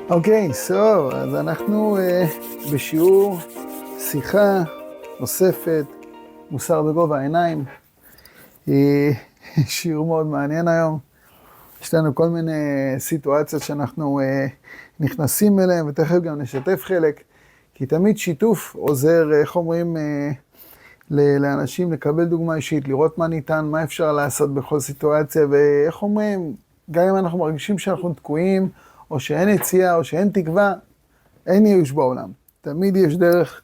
אוקיי, אז אנחנו בשיעור שיחה נוספת, מוסר בגובה העיניים. שיעור מאוד מעניין היום. יש לנו כל מיני סיטואציות שאנחנו נכנסים אליהן, ותכף גם נשתף חלק, כי תמיד שיתוף עוזר, איך אומרים, לאנשים לקבל דוגמה אישית, לראות מה ניתן, מה אפשר לעשות בכל סיטואציה, ואיך אומרים, גם אם אנחנו מרגישים שאנחנו תקועים, או שאין יציאה, או שאין תקווה, אין ייאוש בעולם. תמיד יש דרך,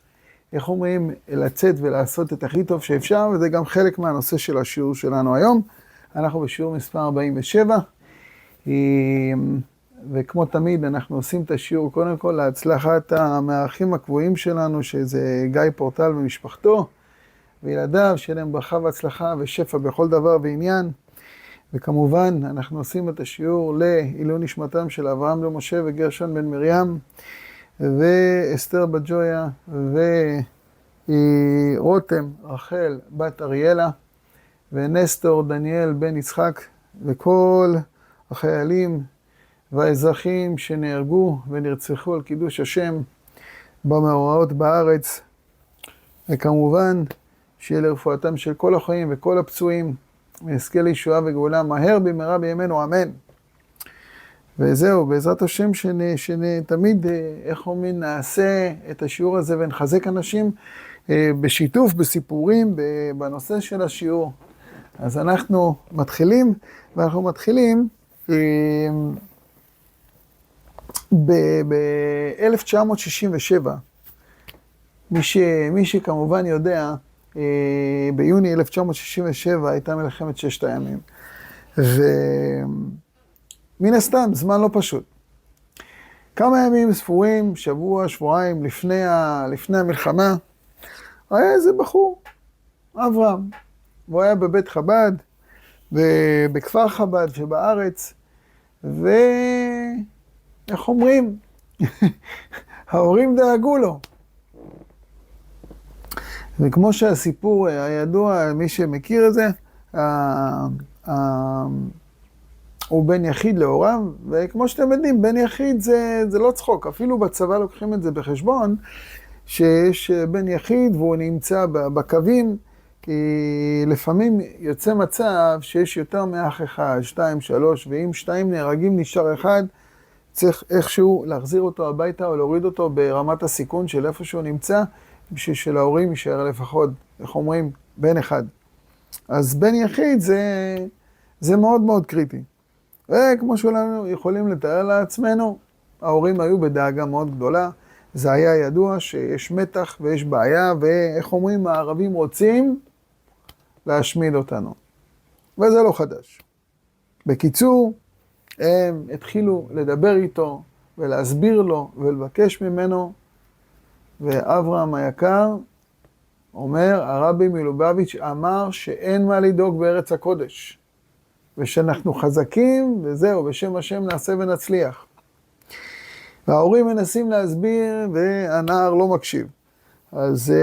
איך אומרים, לצאת ולעשות את הכי טוב שאפשר, וזה גם חלק מהנושא של השיעור שלנו היום. אנחנו בשיעור מספר 47, וכמו תמיד אנחנו עושים את השיעור קודם כל להצלחת המארחים הקבועים שלנו, שזה גיא פורטל ומשפחתו, וילדיו, שיהיה להם ברכה והצלחה ושפע בכל דבר ועניין. וכמובן, אנחנו עושים את השיעור לעילוי נשמתם של אברהם בן משה וגרשון בן מרים, ואסתר בת ג'ויה, ורותם רחל בת אריאלה, ונסטור דניאל בן יצחק, וכל החיילים והאזרחים שנהרגו ונרצחו על קידוש השם במאורעות בארץ, וכמובן שיהיה לרפואתם של כל החיים וכל הפצועים, ונזכה לישועה וגאולה מהר במהרה בימינו, אמן. וזהו, בעזרת השם שתמיד, איך אומרים, נעשה את השיעור הזה ונחזק אנשים בשיתוף, בסיפורים, בנושא של השיעור. אז אנחנו מתחילים, ואנחנו מתחילים ב-1967. מי שכמובן יודע, ביוני 1967 הייתה מלחמת ששת הימים. ומן הסתם, זמן לא פשוט. כמה ימים ספורים, שבוע, שבועיים, לפני המלחמה, היה איזה בחור, אברהם, והוא היה בבית חב"ד, בכפר חב"ד שבארץ, ואיך אומרים, ההורים דאגו לו. וכמו שהסיפור הידוע, מי שמכיר את זה, הוא בן יחיד להוריו, וכמו שאתם יודעים, בן יחיד זה לא צחוק, אפילו בצבא לוקחים את זה בחשבון, שיש בן יחיד והוא נמצא בקווים, כי לפעמים יוצא מצב שיש יותר מאח אחד, 2, 3, ואם 2 נהרגים נשאר אחד, צריך איכשהו להחזיר אותו הביתה או להוריד אותו ברמת הסיכון של איפה שהוא נמצא, בשביל שלהורים יישאר לפחות, איך אומרים, בן אחד. אז בן יחיד זה מאוד מאוד קריטי. וכמו שאנחנו יכולים לתאר לעצמנו, ההורים היו בדאגה מאוד גדולה, זה היה ידוע שיש מתח ויש בעיה, ואיך אומרים, הערבים רוצים להשמיד אותנו. וזה לא חדש. בקיצור, הם התחילו לדבר איתו ולהסביר לו ולבקש ממנו, ואברהם היקר אומר, הרבי מלובביץ' אמר שאין מה לדאוג בארץ הקודש, ושאנחנו חזקים, וזהו, בשם השם נעשה ונצליח. וההורים מנסים להסביר, והנער לא מקשיב. אז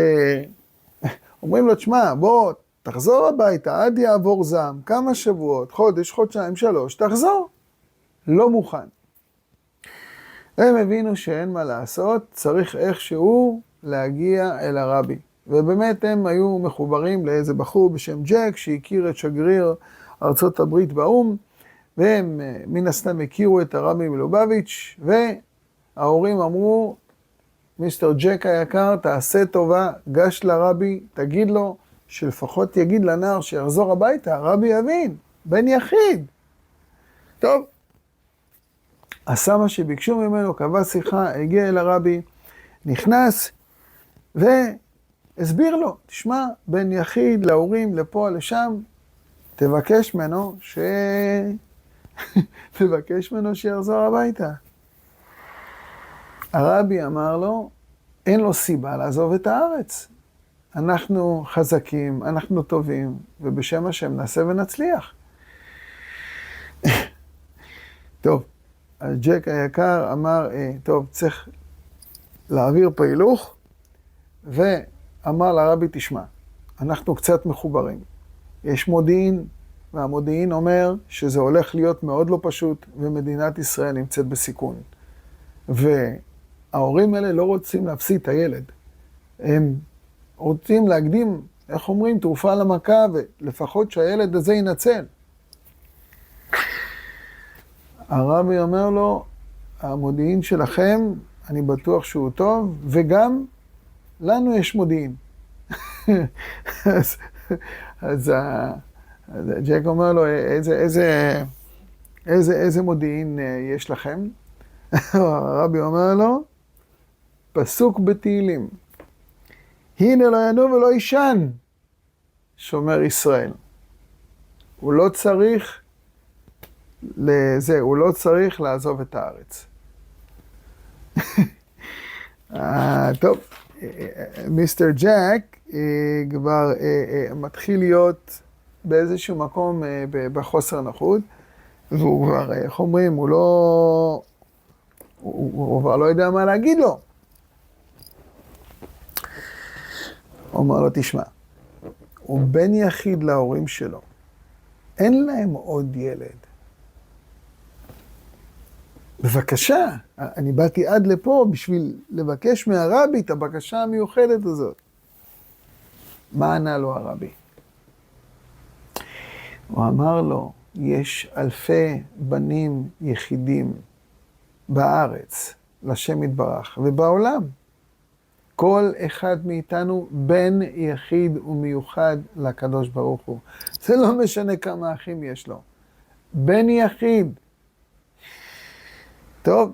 אומרים לו, תשמע, בוא, תחזור הביתה, עד יעבור זעם, כמה שבועות, חודש, חודשיים, 3, תחזור. לא מוכן. הם הבינו שאין מה לעשות, צריך איכשהו להגיע אל הרבי. ובאמת הם היו מחוברים לאיזה בחור בשם ג'ק, שהכיר את שגריר ארצות הברית באום, והם מן הסתם הכירו את הרבי מלובביץ', וההורים אמרו, מיסטר ג'ק היקר, תעשה טובה, גש לרבי, תגיד לו, שלפחות יגיד לנער שיחזור הביתה, הרבי יבין, בן יחיד. טוב. עשה מה שביקשו ממנו, קבע שיחה, הגיע אל הרבי, נכנס והסביר לו, תשמע, בן יחיד להורים, לפה, לשם, תבקש ממנו שיחזור הביתה. הרבי אמר לו, אין לו סיבה לעזוב את הארץ. אנחנו חזקים, אנחנו טובים, ובשם השם נעשה ונצליח. טוב. אז ג'ק היקר אמר, טוב, צריך להעביר פה הילוך, ואמר לרבי, תשמע, אנחנו קצת מחוברים. יש מודיעין, והמודיעין אומר שזה הולך להיות מאוד לא פשוט, ומדינת ישראל נמצאת בסיכון. וההורים האלה לא רוצים להפסיד את הילד. הם רוצים להקדים, איך אומרים, תרופה למכה, ולפחות שהילד הזה ינצל. הרבי אומר לו, המודיעין שלכם, אני בטוח שהוא טוב, וגם לנו יש מודיעין. אז ג'ק אומר לו, איזה מודיעין יש לכם? הרבי אומר לו, פסוק בתהילים, הנה לא ינום ולא ישן, שומר ישראל. הוא לא צריך הוא לא צריך לעזוב את הארץ. טוב, מיסטר ג'ק כבר מתחיל להיות באיזשהו מקום בחוסר נוחות, והוא כבר, איך אומרים, הוא כבר לא יודע מה להגיד לו. הוא אומר לו, תשמע, הוא בן יחיד להורים שלו, אין להם עוד ילד. בבקשה, אני באתי עד לפה בשביל לבקש מהרבי את הבקשה המיוחדת הזאת. מה ענה לו הרבי? הוא אמר לו, יש אלפי בנים יחידים בארץ, לשם יתברך, ובעולם. כל אחד מאיתנו בן יחיד ומיוחד לקדוש ברוך הוא. זה לא משנה כמה אחים יש לו. בן יחיד. טוב,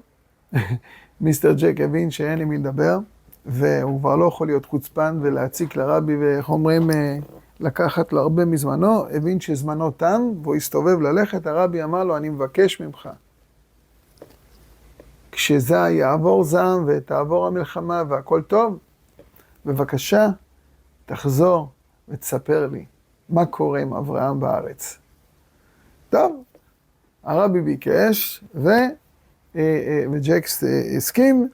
מיסטר ג'ק הבין שאין לי מי לדבר, והוא כבר לא יכול להיות חוצפן ולהציק לרבי, ואיך אומרים, לקחת לו הרבה מזמנו, הבין שזמנו תם, והוא הסתובב ללכת, הרבי אמר לו, אני מבקש ממך. כשזה יעבור זעם ותעבור המלחמה והכל טוב, בבקשה, תחזור ותספר לי מה קורה עם אברהם בארץ. טוב, הרבי ביקש, וג'ק הסכים,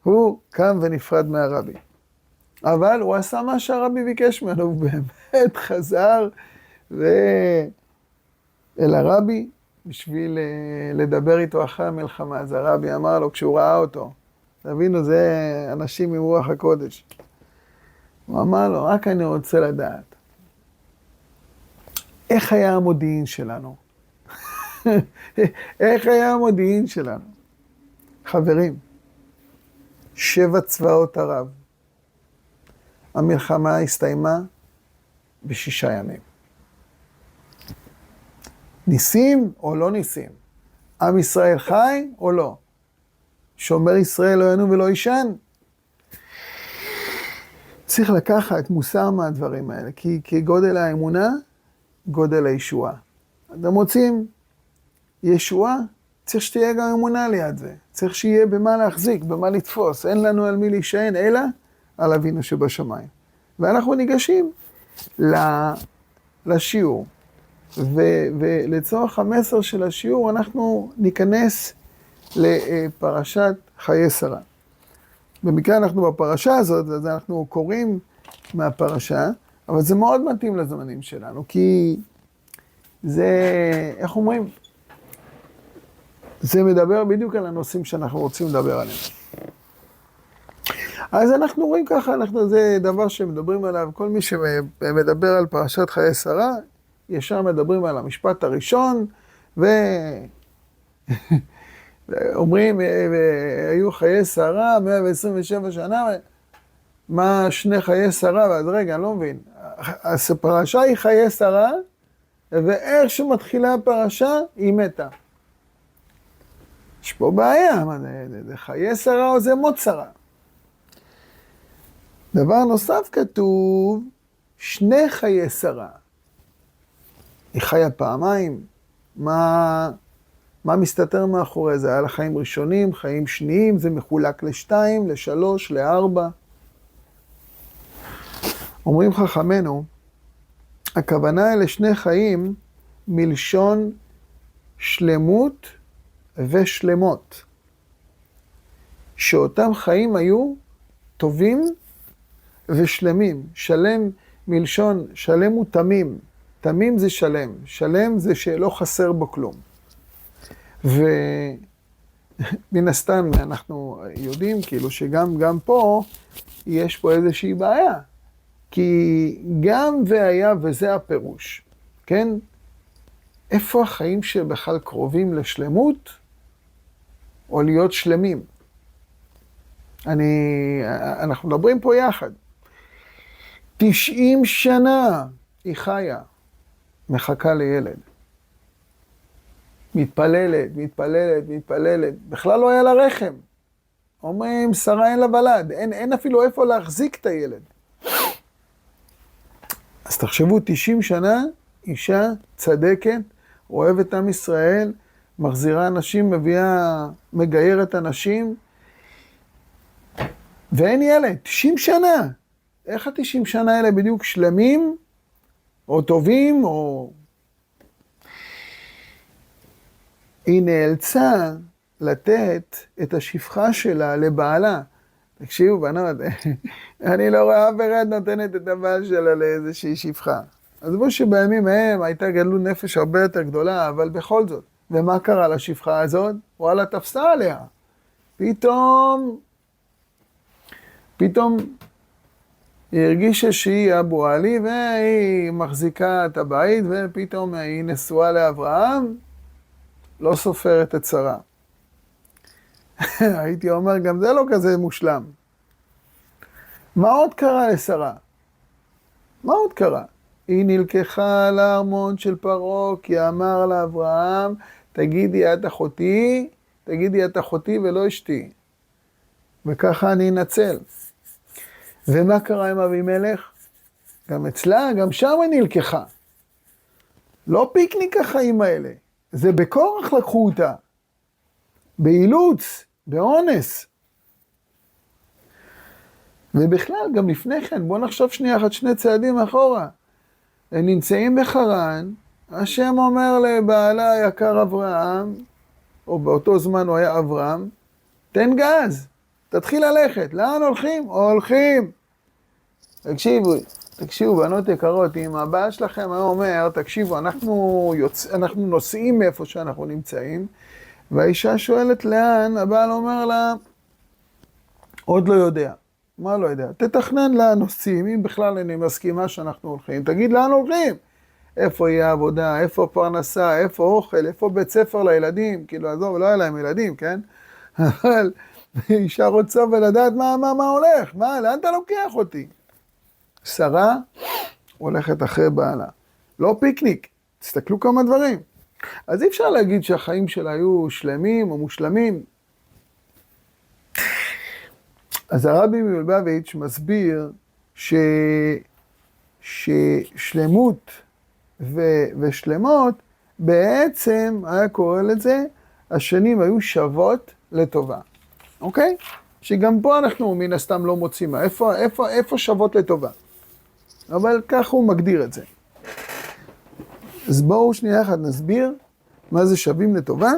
והוא קם ונפרד מהרבי. אבל הוא עשה מה שהרבי ביקש ממנו, הוא באמת חזר אל הרבי בשביל לדבר איתו אחרי המלחמה. אז הרבי אמר לו, כשהוא ראה אותו, תבינו, זה אנשים עם רוח הקודש. הוא אמר לו, רק אני רוצה לדעת, איך היה המודיעין שלנו? איך היה המודיעין שלנו? חברים, 7 צבאות ערב. המלחמה הסתיימה ב6 ימים. ניסים או לא ניסים? עם ישראל חי או לא? שומר ישראל לא ינום ולא ישן? צריך לקחת מוסר מהדברים האלה, כי גודל האמונה, גודל הישועה. אתם רוצים ישועה? צריך שתהיה גם אמונה ליד זה. צריך שיהיה במה להחזיק, במה לתפוס. אין לנו על מי להישען, אלא על אבינו שבשמיים. ואנחנו ניגשים לשיעור. ולצורך המסר של השיעור, אנחנו ניכנס לפרשת חיי שרה. במקרה אנחנו בפרשה הזאת, אז אנחנו קוראים מהפרשה, אבל זה מאוד מתאים לזמנים שלנו, כי זה, איך אומרים? זה מדבר בדיוק על הנושאים שאנחנו רוצים לדבר עליהם. אז אנחנו רואים ככה, זה דבר שמדברים עליו, כל מי שמדבר על פרשת חיי שרה, ישר מדברים על המשפט הראשון, ואומרים, היו חיי שרה, 127 שנה, מה 2 חיי שרה? ואז רגע, אני לא מבין. אז הפרשה היא חיי שרה, ואיך שמתחילה הפרשה, היא מתה. יש פה בעיה, זה חיי שרה או זה מות שרה? דבר נוסף כתוב, 2 חיי שרה. היא חיה פעמיים, מה מסתתר מאחורי זה? היה לה חיים ראשונים, חיים שניים, זה מחולק ל2, ל3, ל4. אומרים חכמנו, הכוונה אלה 2 חיים מלשון שלמות ושלמות. שאותם חיים היו טובים ושלמים. שלם מלשון, שלם הוא תמים. תמים זה שלם. שלם זה שלא חסר בו כלום. מן הסתם אנחנו יודעים כאילו שגם פה יש פה איזושהי בעיה. כי גם והיה וזה הפירוש, כן? איפה החיים שבכלל קרובים לשלמות או להיות שלמים? אנחנו מדברים פה יחד. 90 שנה היא חיה, מחכה לילד. מתפללת, מתפללת, מתפללת. בכלל לא היה לה רחם. אומרים, שרה אין לה ולד. אין אפילו איפה להחזיק את הילד. אז תחשבו, 90 שנה, אישה צדקת, אוהבת עם ישראל, מחזירה אנשים, מגיירת אנשים, ואין ילד. 90 שנה. איך ה-90 שנה האלה בדיוק שלמים, או טובים, או... היא נאלצה לתת את השפחה שלה לבעלה. תקשיבו, בנות, אני לא רואה אף אחד נותנת את הבעל שלה לאיזושהי שפחה. אז בואו שבימים ההם הייתה גדלות נפש הרבה יותר גדולה, אבל בכל זאת. ומה קרה לשפחה הזאת? וואלה, תפסה עליה. פתאום היא הרגישה שהיא אבו עלי, והיא מחזיקה את הבית, ופתאום היא נשואה לאברהם, לא סופרת את שרה. הייתי אומר, גם זה לא כזה מושלם. מה עוד קרה לשרה? מה עוד קרה? היא נלקחה לארמון של פרעה, כי אמר לאברהם, תגידי את אחותי ולא אשתי. וככה אני אנצל. ומה קרה עם אבימלך? גם אצלה, גם שם היא נלקחה. לא פיקניק החיים האלה. זה בכורח לקחו אותה. באילוץ, באונס. ובכלל, גם לפני כן, בואו נחשוב שנייה אחת, שני צעדים אחורה. הם נמצאים בחרן, השם אומר לבעלה היקר אברהם, או באותו זמן הוא היה אברהם, תן גז, תתחיל ללכת. לאן הולכים? הולכים. תקשיבו, בנות יקרות, אם הבעל שלכם היה אומר, תקשיבו, אנחנו נוסעים מאיפה שאנחנו נמצאים, והאישה שואלת לאן, הבעל אומר לה, עוד לא יודע. מה לא יודע? תתכנן לאן נוסעים, אם בכלל אני מסכימה שאנחנו הולכים, תגיד לאן הולכים. איפה יהיה עבודה, איפה פרנסה, איפה אוכל, איפה בית ספר לילדים, כאילו, עזוב, לא היה להם ילדים, כן? אבל אישה רוצה ולדעת מה הולך, לאן אתה לוקח אותי? שרה הולכת אחרי בעלה. לא פיקניק, תסתכלו כמה דברים. אז אי אפשר להגיד שהחיים שלה היו שלמים או מושלמים. אז הרבי מלובביץ' מסביר ששלמות ושלמות, בעצם היה קורא לזה, השנים היו שוות לטובה. אוקיי? שגם פה אנחנו מן הסתם לא מוצאים. איפה שוות לטובה? אבל ככה הוא מגדיר את זה. אז בואו שנייה אחת נסביר מה זה שווים לטובה.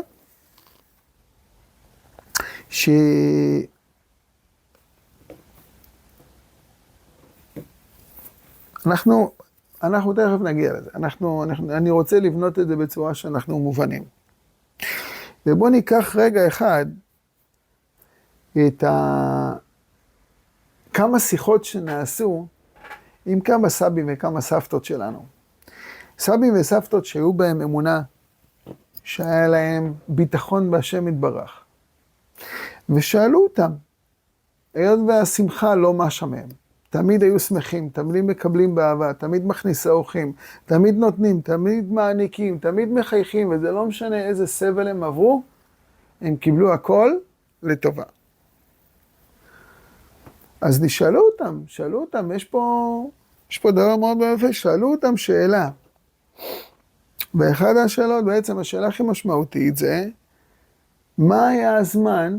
אנחנו תכף נגיע לזה. אני רוצה לבנות את זה בצורה שאנחנו מובנים. ובואו ניקח רגע אחד את כמה שיחות שנעשו עם כמה סבים וכמה סבתות שלנו. סבים וסבתות שהיו בהם אמונה, שהיה להם ביטחון בהשם יתברך. ושאלו אותם, היות והשמחה לא משה מהם, תמיד היו שמחים, תמיד מקבלים באהבה, תמיד מכניסה אורחים, תמיד נותנים, תמיד מעניקים, תמיד מחייכים, וזה לא משנה איזה סבל הם עברו, הם קיבלו הכל לטובה. אז שאלו אותם, יש פה דבר מאוד יפה, שאלו אותם שאלה. באחד השאלות, בעצם השאלה הכי משמעותית זה, מה היה הזמן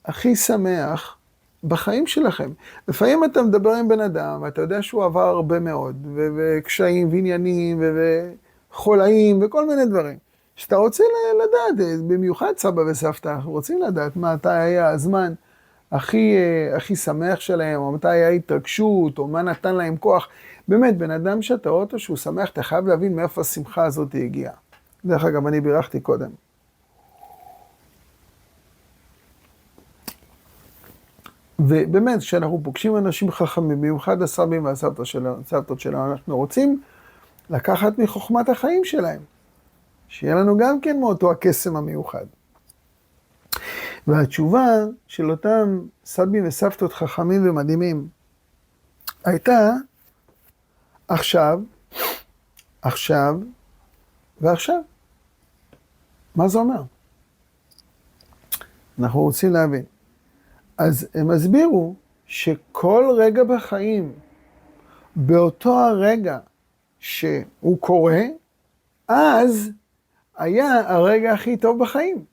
הכי שמח בחיים שלכם? לפעמים אתה מדבר עם בן אדם, ואתה יודע שהוא עבר הרבה מאוד, וקשיים ועניינים, וחולאים, וכל מיני דברים. שאתה רוצה לדעת, במיוחד סבא וסבתא, אנחנו רוצים לדעת מתי היה הזמן הכי שמח שלהם, או מתי היה התרגשות, או מה נתן להם כוח. באמת, בן אדם שאתה רואה אותו שהוא שמח, אתה חייב להבין מאיפה השמחה הזאת הגיעה. דרך אגב, אני בירכתי קודם. ובאמת, כשאנחנו פוגשים אנשים חכמים, במיוחד הסבים והסבתות שלנו, אנחנו רוצים לקחת מחוכמת החיים שלהם. שיהיה לנו גם כן מאותו הקסם המיוחד. והתשובה של אותם סבים וסבתות חכמים ומדהימים, הייתה עכשיו, עכשיו ועכשיו. מה זה אומר? אנחנו רוצים להבין. אז הם הסבירו שכל רגע בחיים, באותו הרגע שהוא קורה, אז היה הרגע הכי טוב בחיים.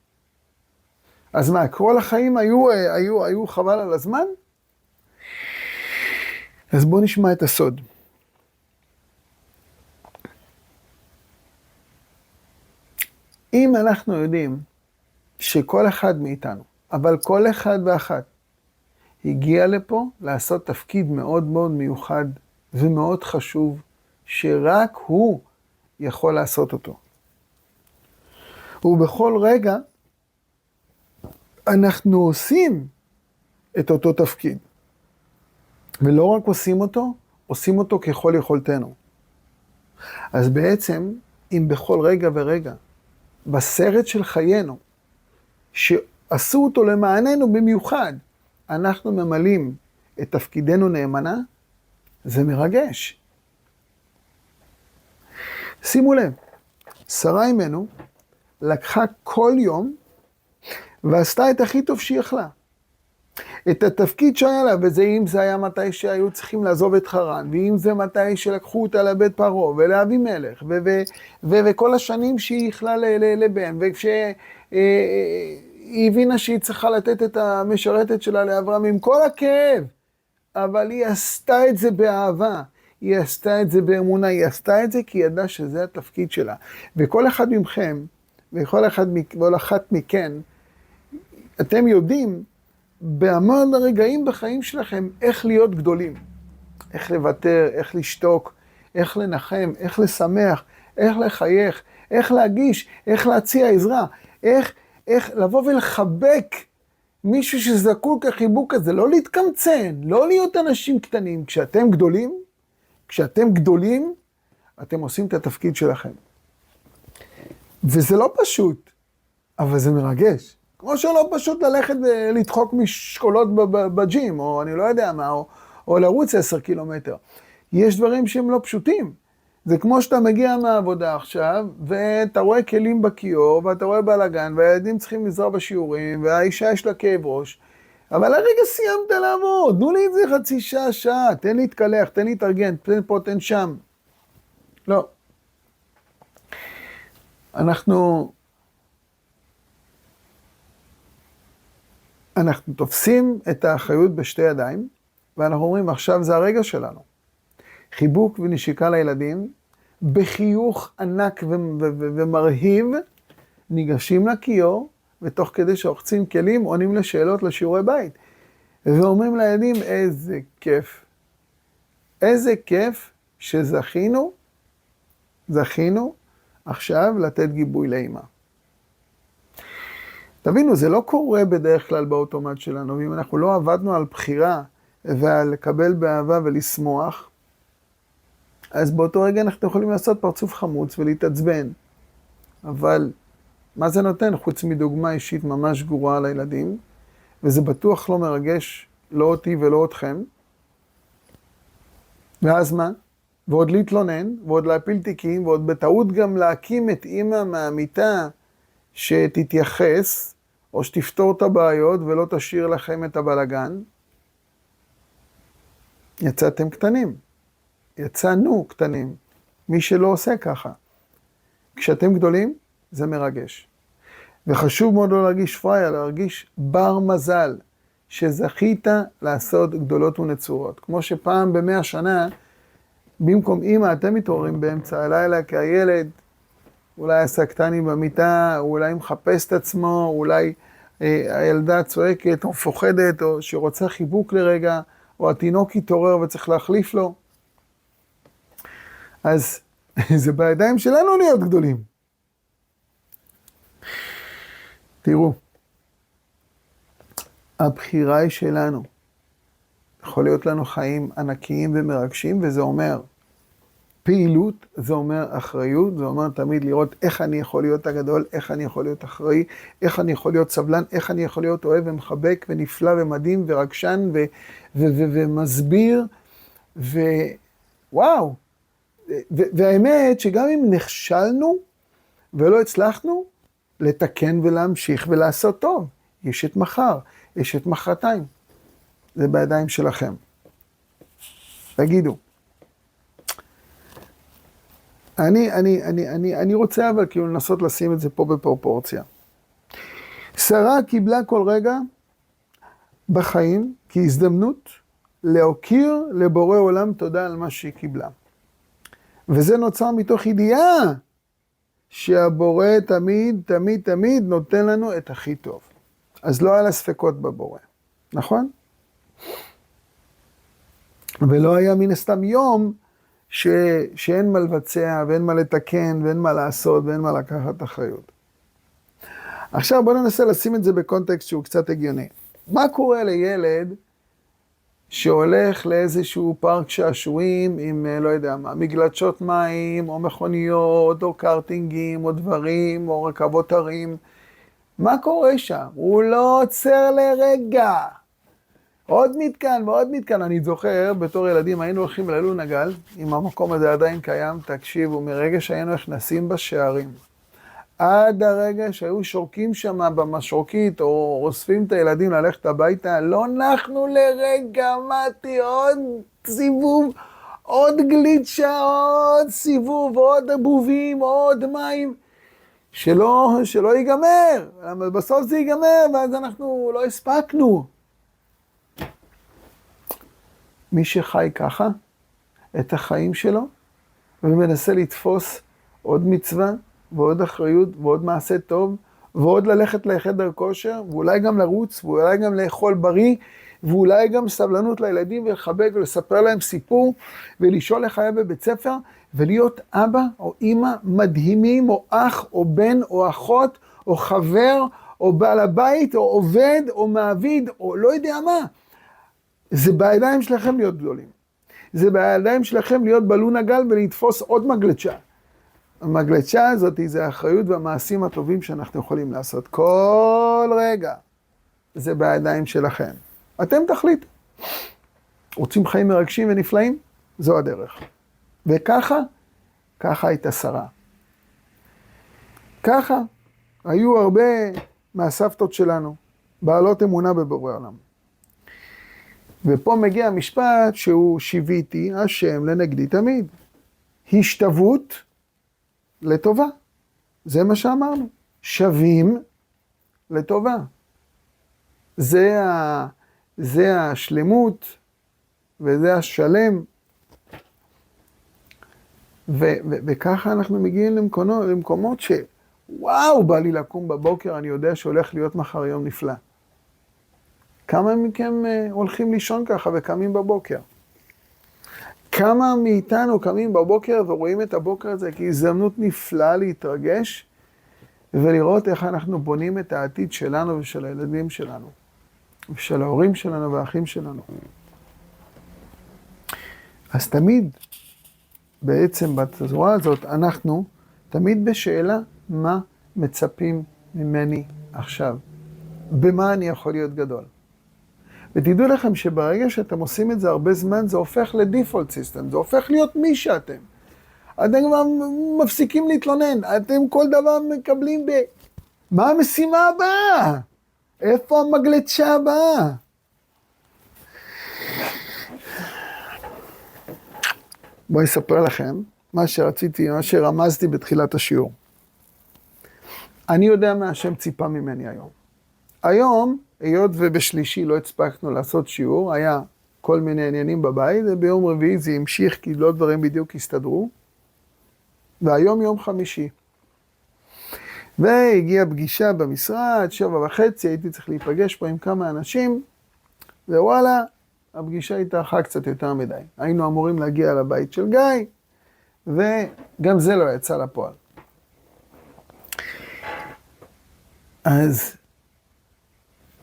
אז מה, כל החיים היו חבל על הזמן? אז בואו נשמע את הסוד. אם אנחנו יודעים שכל אחד מאיתנו, אבל כל אחד ואחת, הגיע לפה לעשות תפקיד מאוד מאוד מיוחד ומאוד חשוב, שרק הוא יכול לעשות אותו. ובכל רגע אנחנו עושים את אותו תפקיד. ולא רק עושים אותו ככל יכולתנו. אז בעצם, אם בכל רגע ורגע, בסרט של חיינו, שעשו אותו למעננו במיוחד, אנחנו ממלאים את תפקידנו נאמנה, זה מרגש. שימו לב, שרה אימנו לקחה כל יום ועשתה את הכי טוב שהיא יכלה. את התפקיד שהיה לה, וזה אם זה היה מתי שהיו צריכים לעזוב את חרן, ואם זה מתי שלקחו אותה לבית פרעה ולאבי מלך, וכל השנים שהיא יכלה לבן, וכשהיא הבינה שהיא צריכה לתת את המשרתת שלה לאברהם עם כל הכאב, אבל היא עשתה את זה באהבה, היא עשתה את זה באמונה, היא עשתה את זה כי היא ידעה שזה התפקיד שלה. וכל אחד מכם, וכל אחת מכן, אתם יודעים, בהמון הרגעים בחיים שלכם, איך להיות גדולים. איך לוותר, איך לשתוק, איך לנחם, איך לשמח, איך לחייך, איך להגיש, איך להציע עזרה, איך לבוא ולחבק מישהו שזקוק לחיבוק הזה, לא להתקמצן, לא להיות אנשים קטנים. כשאתם גדולים, אתם עושים את התפקיד שלכם. וזה לא פשוט, אבל זה מרגש. כמו שלא פשוט ללכת ולדחוק משקולות בג'ים, או אני לא יודע מה, או לרוץ 10 קילומטר. יש דברים שהם לא פשוטים. זה כמו שאתה מגיע מהעבודה עכשיו, ואתה רואה כלים בכיור, ואתה רואה בלגן, והילדים צריכים לזרוע בשיעורים, והאישה יש לה כאב ראש. אבל הרגע סיימת לעבוד, תנו לי את זה חצי שעה, תן לי להתקלח, תן לי להתארגן, תן פה, תן שם. לא. אנחנו תופסים את האחריות בשתי ידיים, ואנחנו אומרים, עכשיו זה הרגע שלנו. חיבוק ונשיקה לילדים, בחיוך ענק ומרהיב, ניגשים לכיור, ותוך כדי שרוחצים כלים, עונים לשאלות לשיעורי בית. ואומרים לילדים, איזה כיף. איזה כיף שזכינו עכשיו לתת גיבוי לאמא. תבינו, זה לא קורה בדרך כלל באוטומט שלנו, ואם אנחנו לא עבדנו על בחירה ועל לקבל באהבה ולשמוח, אז באותו רגע אנחנו יכולים לעשות פרצוף חמוץ ולהתעצבן. אבל מה זה נותן? חוץ מדוגמה אישית ממש גרועה לילדים, וזה בטוח לא מרגש, לא אותי ולא אתכם. ואז מה? ועוד להתלונן, ועוד להפיל תיקים, ועוד בטעות גם להקים את אמא מהמיטה שתתייחס, או שתפתור את הבעיות ולא תשאיר לכם את הבלגן. יצאתם קטנים. יצאנו קטנים. מי שלא עושה ככה. כשאתם גדולים, זה מרגש. וחשוב מאוד לא להרגיש פראייר, להרגיש בר מזל, שזכית לעשות גדולות ונצורות. כמו שפעם ב100 שנה, במקום אמא, אתם מתעוררים באמצע הלילה, כי הילד אולי עסקתני במיטה, אולי מחפש את עצמו, אולי הילדה צועקת או מפוחדת, או שרוצה חיבוק לרגע, או התינוק יתעורר וצריך להחליף לו. אז זה בידיים שלנו להיות גדולים. תראו, הבחירה היא שלנו. יכול להיות לנו חיים ענקיים ומרגשים, וזה אומר פעילות, זה אומר אחריות, זה אומר תמיד לראות איך אני יכול להיות הגדול, איך אני יכול להיות אחראי, איך אני יכול להיות סבלן, איך אני יכול להיות אוהב ומחבק ונפלא ומדהים ורגשן ומסביר, וואו. והאמת שגם אם נכשלנו ולא הצלחנו, לתקן ולהמשיך ולעשות טוב. יש את מחר, יש את מחרתיים. זה בידיים שלכם. תגידו. אני רוצה אבל כאילו לנסות לשים את זה פה בפרופורציה. שרה קיבלה כל רגע בחיים כהזדמנות להוקיר לבורא עולם תודה על מה שהיא קיבלה. וזה נוצר מתוך ידיעה שהבורא תמיד נותן לנו את הכי טוב. אז לא היה לה ספקות בבורא, נכון? ולא היה מן הסתם יום שאין מה לבצע ואין מה לתקן ואין מה לעשות ואין מה לקחת אחריות. עכשיו בואו ננסה לשים את זה בקונטקסט שהוא קצת הגיוני. מה קורה לילד שהולך לאיזשהו פארק שעשועים עם, לא יודע מה, מגלשות מים או מכוניות או קארטינגים או דברים או רכבות הרים? מה קורה שם? הוא לא עוצר לרגע. עוד מתקן ועוד מתקן. אני זוכר, בתור ילדים היינו הולכים ללונה גל, אם המקום הזה עדיין קיים, תקשיבו, מרגע שהיינו נכנסים בשערים, עד הרגע שהיו שורקים שם במשרוקית, או אוספים את הילדים ללכת הביתה, לא נחנו לרגע, מתי, עוד סיבוב, עוד גליצ'ה, עוד סיבוב, עוד אבובים, עוד מים, שלא ייגמר. בסוף זה ייגמר, ואז אנחנו לא הספקנו. מי שחי ככה את החיים שלו, ומנסה לתפוס עוד מצווה, ועוד אחריות, ועוד מעשה טוב, ועוד ללכת לחדר כושר, ואולי גם לרוץ, ואולי גם לאכול בריא, ואולי גם סבלנות לילדים, ולחבק ולספר להם סיפור, ולשאול איך היה בבית ספר, ולהיות אבא או אמא מדהימים, או אח, או בן, או אחות, או חבר, או בעל הבית, או עובד, או מעביד, או לא יודע מה. זה בידיים שלכם להיות גדולים. זה בידיים שלכם להיות בלונה גל ולתפוס עוד מגלצ'ה. המגלצ'ה הזאת זה האחריות והמעשים הטובים שאנחנו יכולים לעשות. כל רגע זה בידיים שלכם. אתם תחליטו. רוצים חיים מרגשים ונפלאים? זו הדרך. וככה הייתה שרה. ככה היו הרבה מהסבתות שלנו, בעלות אמונה בבורא עולם. ופה מגיע המשפט שהוא שיוויתי השם לנגדי תמיד. השתוות לטובה. זה מה שאמרנו. שווים לטובה. זה השלמות וזה השלם. וככה אנחנו מגיעים למקומות שוואו, בא לי לקום בבוקר, אני יודע שהולך להיות מחר יום נפלא. כמה מכם הולכים לישון ככה וקמים בבוקר? כמה מאיתנו קמים בבוקר ורואים את הבוקר הזה כהזדמנות נפלאה להתרגש ולראות איך אנחנו בונים את העתיד שלנו ושל הילדים שלנו ושל ההורים שלנו והאחים שלנו. אז תמיד בעצם בצורה הזאת אנחנו תמיד בשאלה מה מצפים ממני עכשיו, במה אני יכול להיות גדול. ותדעו לכם שברגע שאתם עושים את זה הרבה זמן, זה הופך לדיפולט סיסטם, זה הופך להיות מי שאתם. אתם כבר מפסיקים להתלונן, אתם כל דבר מקבלים מה המשימה הבאה? איפה המגלצ'ה הבאה? בואו אספר לכם מה שרציתי, מה שרמזתי בתחילת השיעור. אני יודע מה השם ציפה ממני היום. היום, היות ובשלישי לא הצפקנו לעשות שיעור, היה כל מיני עניינים בבית, וביום רביעי זה המשיך כי לא דברים בדיוק הסתדרו, והיום יום חמישי. והגיעה פגישה במשרד, 7:30, הייתי צריך להיפגש פה עם כמה אנשים, ווואלה, הפגישה התארכה קצת יותר מדי. היינו אמורים להגיע לבית של גיא, וגם זה לא יצא לפועל. אז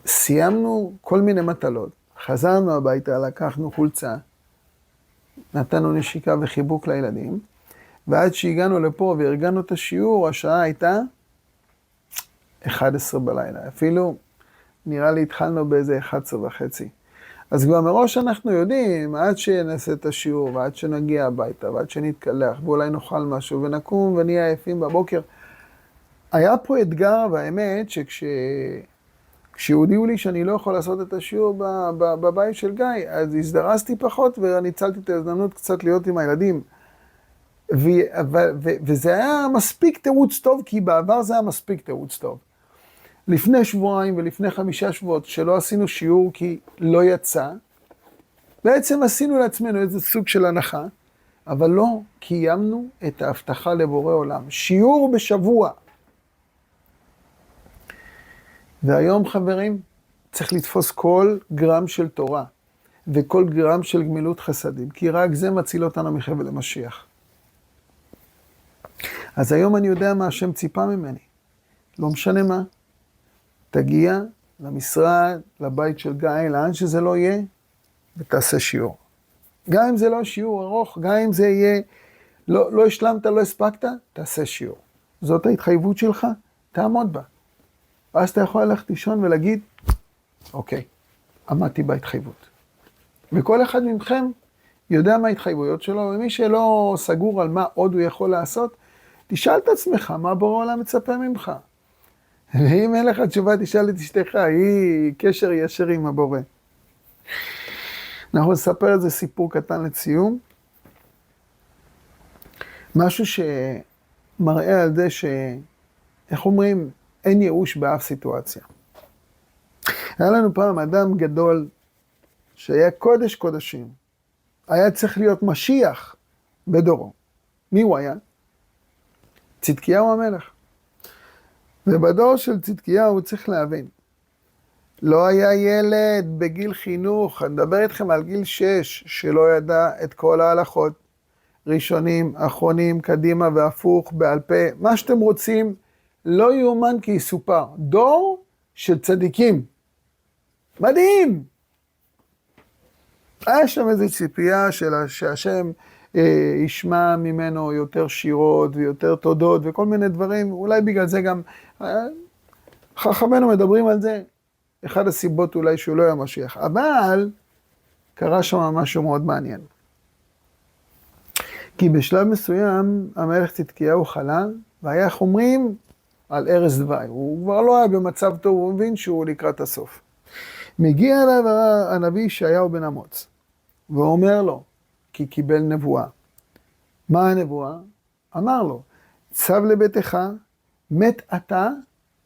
סיימנו כל מיני מטלות, חזרנו הביתה, לקחנו חולצה, נתנו נשיקה וחיבוק לילדים, ועד שהגענו לפה וארגנו את השיעור, השעה הייתה 11 בלילה. אפילו נראה לי התחלנו באיזה 11:30. אז כבר מראש אנחנו יודעים, עד שנעשה את השיעור, ועד שנגיע הביתה, ועד שנתקלח, ואולי נאכל משהו, ונקום ונהיה עייפים בבוקר. היה פה אתגר, והאמת כשהודיעו לי שאני לא יכול לעשות את השיעור בבית של גיא, אז הזדרזתי פחות, וניצלתי את ההזדמנות קצת להיות עם הילדים. וזה היה מספיק תירוץ טוב, כי בעבר זה היה מספיק תירוץ טוב. לפני שבועיים ולפני 5 שבועות שלא עשינו שיעור כי לא יצא, בעצם עשינו לעצמנו איזה סוג של הנחה, אבל לא קיימנו את ההבטחה לבורא עולם. שיעור בשבוע. והיום חברים, צריך לתפוס כל גרם של תורה, וכל גרם של גמילות חסדים, כי רק זה מציל אותנו מחבל למשיח. אז היום אני יודע מה השם ציפה ממני. לא משנה מה. תגיע למשרד, לבית של גיא, לאן שזה לא יהיה, ותעשה שיעור. גם אם זה לא שיעור ארוך, גם אם זה יהיה, לא השלמת, לא הספקת, תעשה שיעור. זאת ההתחייבות שלך, תעמוד בה. ואז אתה יכול ללכת לישון ולהגיד, אוקיי, עמדתי בהתחייבות. וכל אחד מכם יודע מה ההתחייבויות שלו, ומי שלא סגור על מה עוד הוא יכול לעשות, תשאל את עצמך, מה בורא עולם מצפה ממך? ואם אין לך תשובה, תשאל את אשתך, היא קשר ישר עם הבורא. אנחנו נספר איזה סיפור קטן לציום. משהו שמראה על זה איך אומרים, אין ייאוש באף סיטואציה. היה לנו פעם אדם גדול שהיה קודש קודשים. היה צריך להיות משיח בדורו. מי הוא היה? צדקיהו המלך. ובדור של צדקיהו צריך להבין. לא היה ילד בגיל חינוך, אני מדבר איתכם על גיל 6, שלא ידע את כל ההלכות, ראשונים, אחרונים, קדימה והפוך, בעל פה, מה שאתם רוצים, לא יאומן כי יסופר. דור של צדיקים. מדהים! היה שם איזו ציפייה שהשם ישמע ממנו יותר שירות ויותר תודות וכל מיני דברים, אולי בגלל זה גם, חכמינו מדברים על זה, אחד הסיבות אולי שהוא לא היה משיח, אבל קרה שם משהו מאוד מעניין. כי בשלב מסוים המלך צדקיהו חלה, והיה איך אומרים על ערש דווי, הוא כבר לא היה במצב טוב, הוא מבין שהוא לקראת הסוף. מגיע אליו הנביא ישעיהו בן אמוץ, ואומר לו, כי קיבל נבואה. מה הנבואה? אמר לו, צב לביתך, מת אתה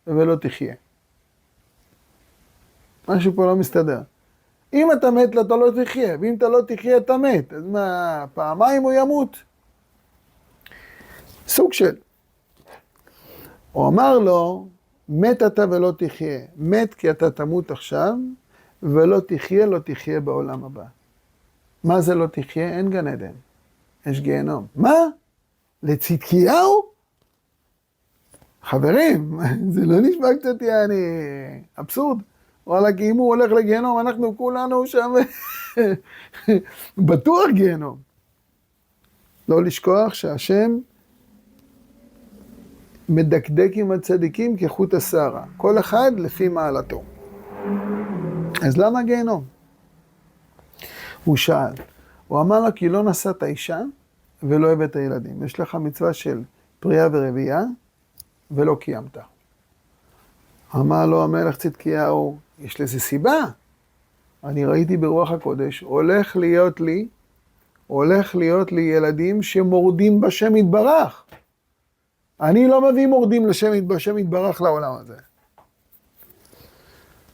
ולא תחיה. משהו פה לא מסתדר. אם אתה מת, אתה לא תחיה, ואם אתה לא תחיה, אתה מת. אז מה, פעמיים הוא ימות? סוג של. הוא אמר לו, מת אתה ולא תחיה. מת כי אתה תמות עכשיו, ולא תחיה, לא תחיה בעולם הבא. מה זה לא תחיה? אין גן עדן. יש גיהנום. מה? לצדקיהו? חברים, זה לא נשמע קצת יעני אבסורד. וואלה, כי אם הוא הולך לגיהנום, אנחנו כולנו שם בטוח גיהנום. לא לשכוח שהשם מדקדק עם הצדיקים כחוט השערה. כל אחד לפי מעלתו. אז למה גיהנום? הוא שאל. הוא אמר לו, כי לא נשאת אישה ולא הבאת ילדים. יש לך מצווה של פרייה ורבייה ולא קיימת. אמר לו המלך צדקיהו, יש לזה סיבה. אני ראיתי ברוח הקודש, הולך להיות לי ילדים שמורדים בשם יתברך. אני לא מביא מורדים בשם יתברך לעולם הזה.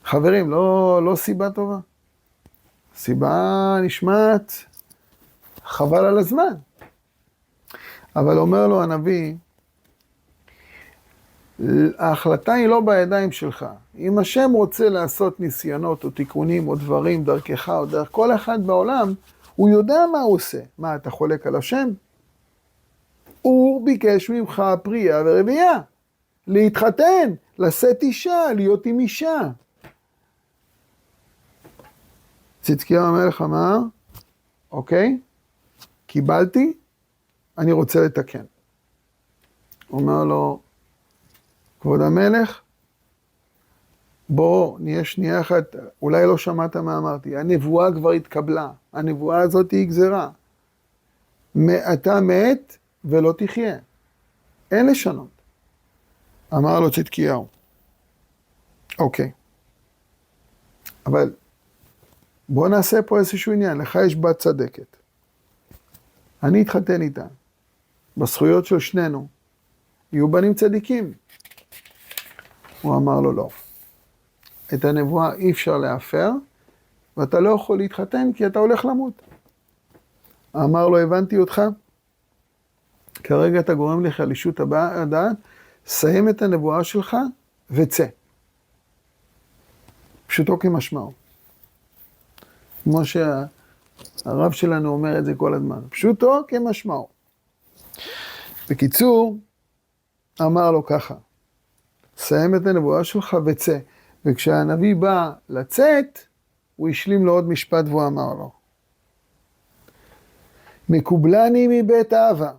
חברים, לא סיבה טובה. סיבה נשמעת חבל על הזמן. אבל אומר לו הנביא, ההחלטה היא לא בידיים שלך. אם השם רוצה לעשות ניסיונות או תיקונים או דברים דרכך או דרך כל אחד בעולם, הוא יודע מה הוא עושה. מה, אתה חולק על השם? הוא ביקש ממך פרייה ורבייה. להתחתן, לשאת אישה, להיות עם אישה. צדקיהו המלך אמר, אוקיי, קיבלתי, אני רוצה לתקן. אומר לו, כבוד המלך, בוא נהיה שנייה אחת, אולי לא שמעת מה אמרתי, הנבואה כבר התקבלה, הנבואה הזאת היא גזרה. אתה מת ולא תחיה, אין לשנות. אמר לו צדקיהו, אוקיי, אבל בוא נעשה פה איזשהו עניין, לך יש בת צדקת. אני אתחתן איתה, בזכויות של שנינו, יהיו בנים צדיקים. הוא אמר לו לא. את הנבואה אי אפשר להפר, ואתה לא יכול להתחתן כי אתה הולך למות. אמר לו, הבנתי אותך, כרגע אתה גורם לי חלישות הדעת, סיים את הנבואה שלך וצא. פשוטו כמשמעו. כמו שהרב שלנו אומר את זה כל הזמן, פשוטו כמשמעו. בקיצור, אמר לו ככה, סיים את הנבואה שלך וצא. וכשהנביא בא לצאת, הוא השלים לו עוד משפט והוא אמר לו, מקובלני מבית אבא,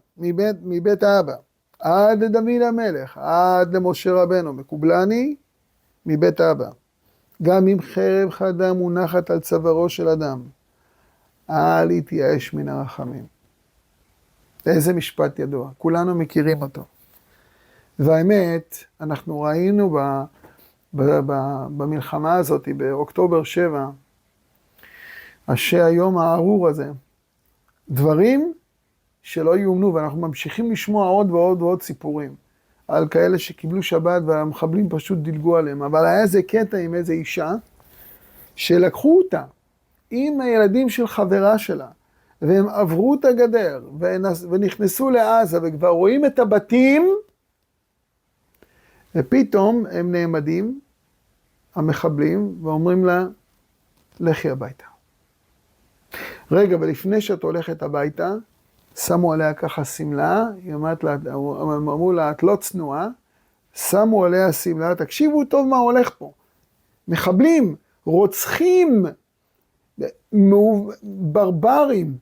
מבית אבא, עד לדוד המלך, עד למשה רבנו, מקובלני מבית אבא. גם אם חרב חדה מונחת על צווארו של אדם, אל יתייאש מן הרחמים. איזה משפט ידוע, כולנו מכירים אותו. והאמת, אנחנו ראינו במלחמה הזאת, באוקטובר 7, היום הארור הזה, דברים שלא יאומנו, ואנחנו ממשיכים לשמוע עוד ועוד ועוד סיפורים, על כאלה שקיבלו שבת והמחבלים פשוט דילגו עליהם, אבל היה איזה קטע עם איזה אישה, שלקחו אותה עם הילדים של חברה שלה, והם עברו את הגדר, ונכנסו לעזה, וכבר רואים את הבתים, ופתאום הם נעמדים, המחבלים, ואומרים לה, לכי הביתה. רגע, ולפני שאת הולכת הביתה, שמו עליה ככה סמלה, אמרו לה, את לא צנועה, שמו עליה סמלה, תקשיבו טוב מה הולך פה. מחבלים, רוצחים, ברברים,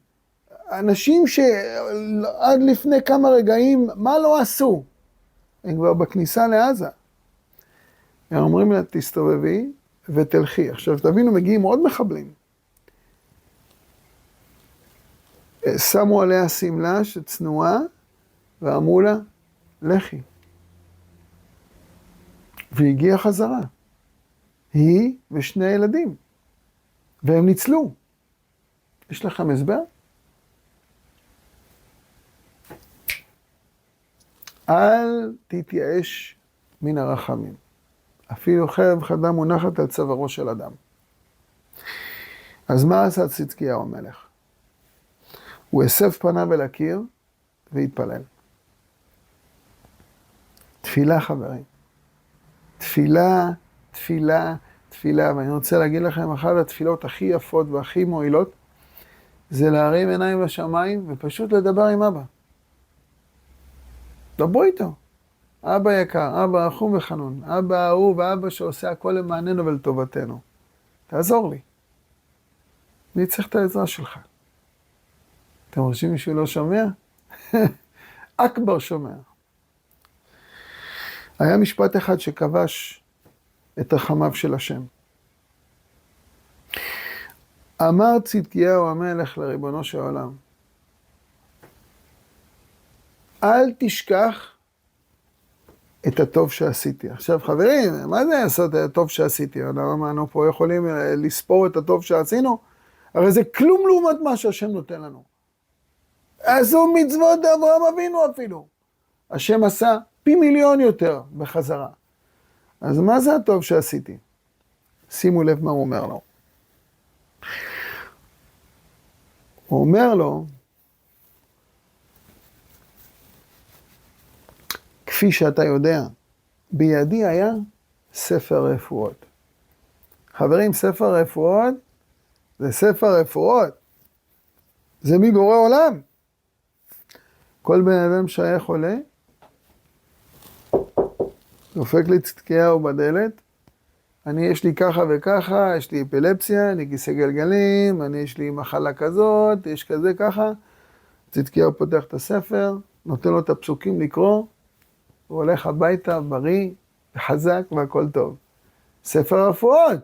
אנשים שעד לפני כמה רגעים, מה לא עשו? הם כבר בכניסה לעזה. הם אומרים לה, תסתובבי ותלכי. עכשיו, תבינו, מגיעים עוד מחבלים. שמו עליה סמלה שצנועה, ואמרו לה, לכי. והגיעה חזרה. היא ושני ילדים. והם ניצלו. יש לכם הסבר? אל תתייאש מן הרחמים. אפילו חרב חדה מונחת על צווארו של אדם. אז מה עשה צדקיהו המלך? הוא הסב פניו אל הקיר והתפלל. תפילה, חברים. תפילה, תפילה, תפילה. ואני רוצה להגיד לכם, אחת התפילות הכי יפות והכי מועילות, זה להרים עיניים לשמיים ופשוט לדבר עם אבא. דברו איתו. אבא יקר, אבא רחום וחנון, אבא אהוב, ואבא שעושה הכל למעננו ולטובתנו. תעזור לי. אני צריך את העזרה שלך. אתם חושבים מישהו לא שומע? אכבר שומע. היה משפט אחד שכבש את רחמיו של השם. אמר צדקיהו המלך לריבונו של העולם, אל תשכח את הטוב שעשיתי. עכשיו חברים, מה זה לעשות את הטוב שעשיתי? למה אנחנו פה יכולים לספור את הטוב שעשינו? הרי זה כלום לעומת מה שהשם נותן לנו. עשו מצוות אברהם אבינו אפילו. השם עשה פי מיליון יותר בחזרה. אז מה זה הטוב שעשיתי? שימו לב מה הוא אומר לו. הוא אומר לו, כפי שאתה יודע, בידי היה ספר רפואות. חברים, ספר רפואות זה ספר רפואות. זה מבורא עולם. כל בן אדם שהיה חולה, דופק לצדקיהו בדלת, יש לי ככה וככה, יש לי אפילפסיה, אני כיסא גלגלים, יש לי מחלה כזאת, יש כזה ככה. צדקיהו פותח את הספר, נותן לו את הפסוקים לקרוא, הוא הולך הביתה בריא, חזק והכל טוב. ספר הרפואות,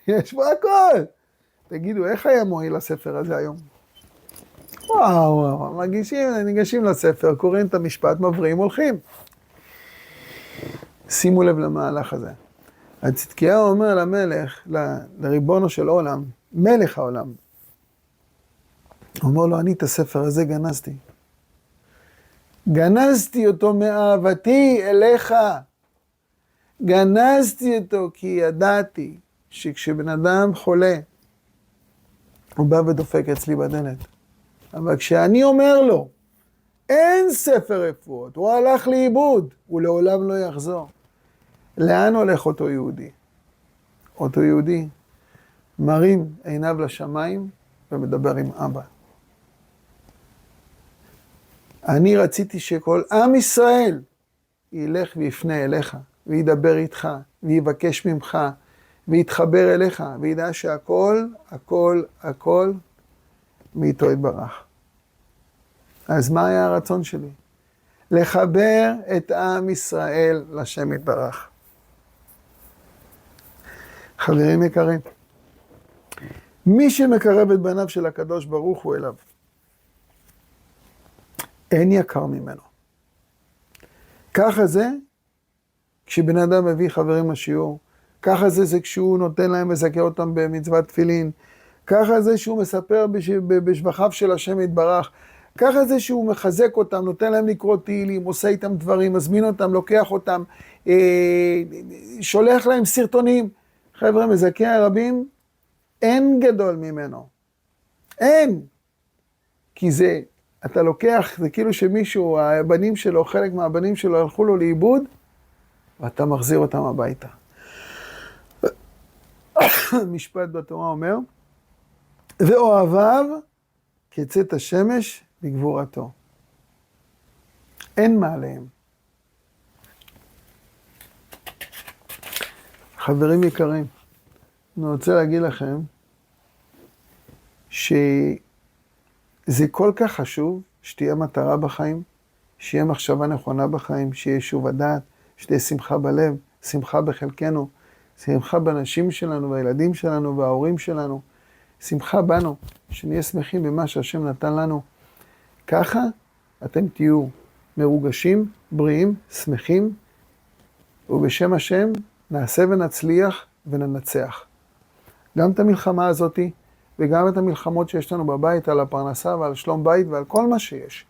יש בו הכל. תגידו, איך היה מועיל הספר הזה היום? וואו, ניגשים לספר, קוראים את המשפט, מבריאים, הולכים. שימו לב למהלך הזה. הצדקיהו אומר למלך, לריבונו של עולם, מלך העולם, הוא אומר לו, אני את הספר הזה גנזתי. גנזתי אותו מאהבתי אליך. גנזתי אותו כי ידעתי שכשבן אדם חולה, הוא בא ודופק אצלי בדלת. אבל כשאני אומר לו, אין ספר רפואות, הוא הלך לאיבוד, הוא לעולם לא יחזור. לאן הולך אותו יהודי? אותו יהודי מרים עיניו לשמיים ומדבר עם אבא. אני רציתי שכל עם ישראל ילך ויפנה אליך, וידבר איתך, ויבקש ממך, ויתחבר אליך, וידע שהכל, הכל, הכל, מאיתו יתברך. אז מה היה הרצון שלי? לחבר את עם ישראל לשם יתברך. חברים יקרים, מי שמקרב את בניו של הקדוש ברוך הוא אליו, אין יקר ממנו. ככה זה כשבן אדם מביא חברים לשיעור, ככה זה כשהוא נותן להם מזכה אותם במצוות תפילין, ככה זה שהוא מספר בשבחיו של השם יתברך, ככה זה שהוא מחזק אותם, נותן להם לקרוא תהילים, עושה איתם דברים, מזמין אותם, לוקח אותם, שולח להם סרטונים. חבר'ה, מזכה הרבים, אין גדול ממנו. אין. כי זה, אתה לוקח, זה כאילו שמישהו, הבנים שלו, חלק מהבנים שלו הלכו לו לאיבוד, ואתה מחזיר אותם הביתה. משפט בתורה אומר, ואוהביו כצאת השמש בגבורתו. אין מעליהם. חברים יקרים, אני רוצה להגיד לכם שזה כל כך חשוב שתהיה מטרה בחיים, שיהיה מחשבה נכונה בחיים, שיהיה שוב הדעת, שתהיה שמחה בלב, שמחה בחלקנו, שמחה בנשים שלנו והילדים שלנו וההורים שלנו, שמחה בנו, שנהיה שמחים במה שהשם נתן לנו. ככה אתם תהיו מרוגשים, בריאים, שמחים, ובשם השם נעשה ונצליח וננצח. גם את המלחמה הזאת וגם את המלחמות שיש לנו בבית על הפרנסה ועל שלום בית ועל כל מה שיש.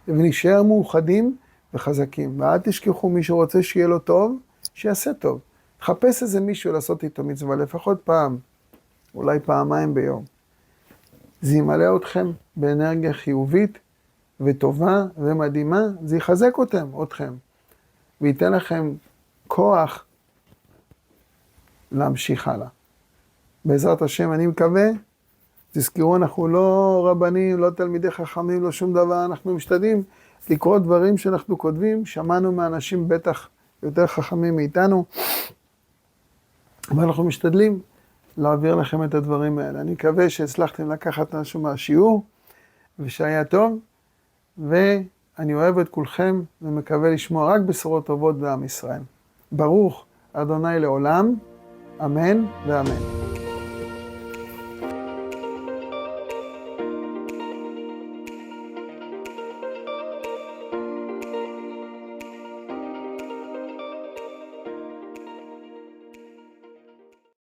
ונשאר מאוחדים וחזקים. ואל תשכחו, מי שרוצה שיהיה לו טוב, שיעשה טוב. חפש איזה מישהו לעשות איתו מצווה, לפחות פעם, אולי פעמיים ביום. זה ימלא אתכם באנרגיה חיובית וטובה ומדהימה, זה יחזק אתכם, וייתן לכם כוח להמשיך הלאה. בעזרת השם, אני מקווה, תזכרו, אנחנו לא רבנים, לא תלמידי חכמים, לא שום דבר, אנחנו משתדלים לקרוא דברים שאנחנו כותבים, שמענו מאנשים בטח יותר חכמים מאיתנו, ואנחנו משתדלים להעביר לכם את הדברים האלה. אני מקווה שהצלחתם לקחת משהו מהשיעור, ושהיה טוב, ואני אוהב את כולכם, ומקווה לשמוע רק בשורות טובות בעם ישראל. ברוך אדוני לעולם, אמן ואמן.